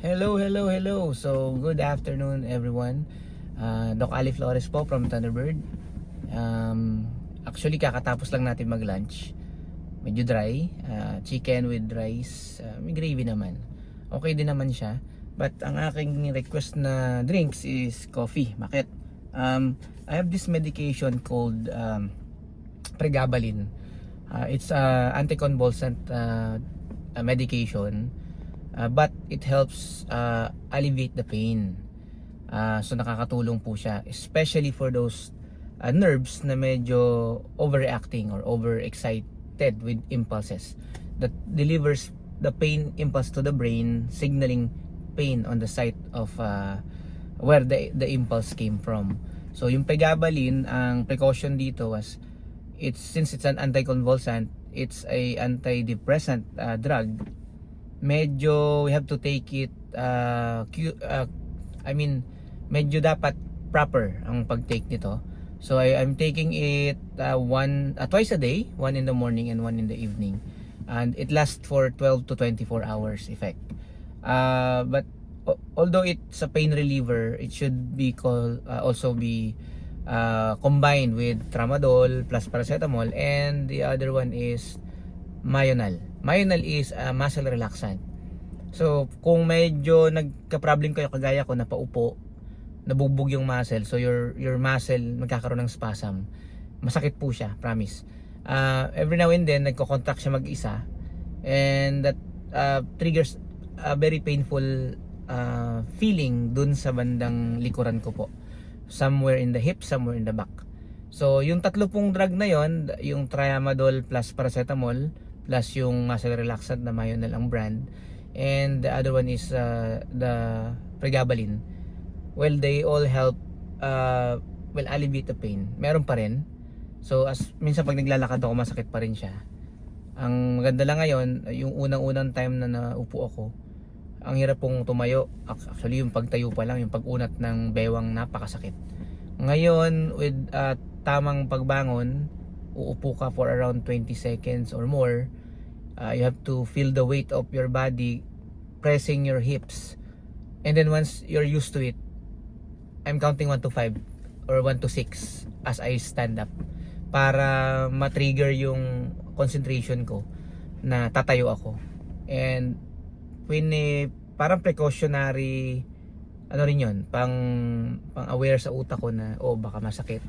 Hello, hello, hello. So, good afternoon everyone. Doc Ali Flores po from Thunderbird. Actually, kakatapos lang natin mag-lunch. Medyo dry. Chicken with rice. May gravy naman. Okay din naman siya. But ang aking request na drinks is coffee. Bakit? I have this medication called pregabalin. It's anticonvulsant medication. But it helps alleviate the pain. So nakakatulong po siya, especially for those nerves na medyo overreacting or overexcited with impulses that delivers the pain impulse to the brain, signaling pain on the site of where the impulse came from. So yung pregabalin, ang precaution dito was since it's an anticonvulsant, it's a antidepressant drug. Medyo we have to take it medyo dapat proper ang pag-take nito. So I'm taking it twice a day, one in the morning and one in the evening, and it lasts for 12 to 24 hours effect. But although it's a pain reliever, it should be also be combined with tramadol plus paracetamol, and the other one is Myonal. Myonal is a muscle relaxant. So, kung medyo nagka-problem kayo kagaya ko na paupo, nabugbog yung muscle, so your muscle magkakaroon ng spasm. Masakit po siya, promise. Every now and then nagko-contract siya mag-isa, and that triggers a very painful feeling dun sa bandang likuran ko po. Somewhere in the hip, somewhere in the back. So, yung tatlo pong drug na yon, yung tramadol plus paracetamol plus yung muscle relaxant na Myonal ang brand, and the other one is the pregabalin. Well, they all help alleviate the pain. Meron pa rin. So minsan pag naglalakad ako, masakit pa rin siya. Ang maganda lang ngayon, yung unang-unang time na naupo ako, ang hirap pong tumayo. Actually, yung pagtayo pa lang, yung pag-unat ng bewang, napakasakit. Ngayon, with tamang pagbangon, uupo ka for around 20 seconds or more. You have to feel the weight of your body pressing your hips, and then once you're used to it, I'm counting 1 to 5 or 1 to 6 as I stand up para ma-trigger yung concentration ko na tatayo ako. And parang precautionary rin yun, pang aware sa utak ko na baka masakit.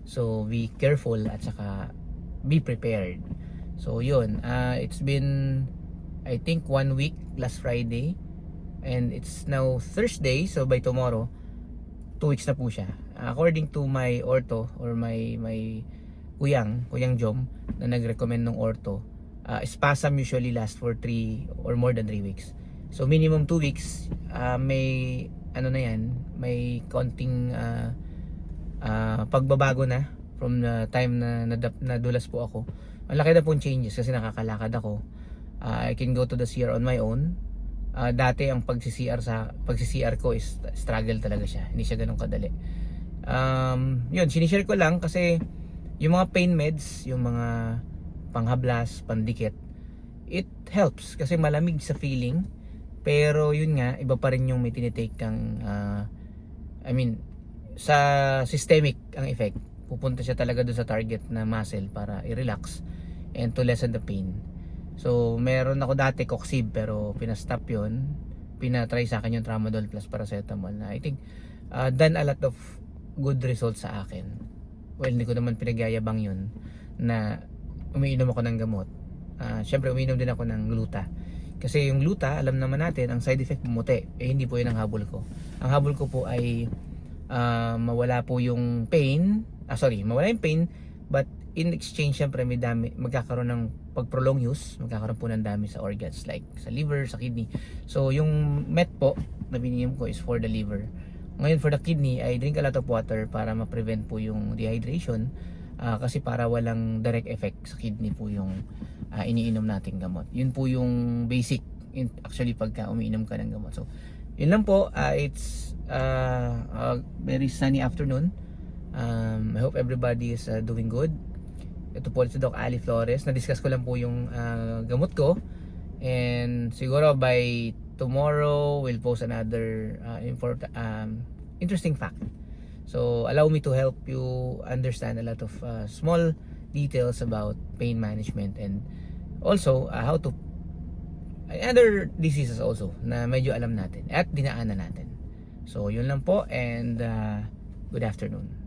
So be careful at saka be prepared. So yun, it's been I think 1 week last Friday, and it's now Thursday, so by tomorrow 2 weeks na po siya. According to my ortho or my Kuyang Jom na nag-recommend ng ortho, spasm usually last for 3 or more than 3 weeks. So minimum 2 weeks, may may konting pagbabago na from the time na nadulas po ako. Ang laki na pong changes kasi nakakalakad ako. I can go to the CR on my own. Dati ang pag-CR ko is struggle talaga siya. Hindi siya ganun kadali. Yun, sinishare ko lang kasi yung mga pain meds, yung mga panghablas, pandikit, it helps kasi malamig sa feeling. Pero yun nga, iba pa rin yung may tinitake kang sa systemic ang effect. Pupunta siya talaga doon sa target na muscle para i-relax and to lessen the pain. So meron ako dati Coxib, pero pinastop yun. Pinatry sa akin yung tramadol plus paracetamol na I think done a lot of good results sa akin. Well, hindi ko naman pinagyayabang yun na umiinom ako ng gamot. Syempre umiinom din ako ng gluta. Kasi yung gluta, alam naman natin, ang side effect muti. Hindi po yun ang habol ko. Ang habol ko po ay mawala po yung pain. Mawala yung pain, but in exchange, syempre magkakaroon ng pag-prolong use, magkakaroon po ng dami sa organs like sa liver, sa kidney. So yung met po na bininom ko is for the liver. Ngayon for the kidney, I drink a lot of water para ma-prevent po yung dehydration, kasi para walang direct effect sa kidney po yung iniinom nating gamot. Yun po yung basic actually pagka umiinom ka ng gamot. So yun lang po. It's a very sunny afternoon. I hope everybody is doing good. Ito po si Doc Ali Flores. Na-discuss ko lang po yung gamot ko, and siguro by tomorrow we'll post another interesting fact. So allow me to help you understand a lot of small details about pain management, and also how to other diseases also na medyo alam natin at dinaanan natin. So yun lang po, and good afternoon.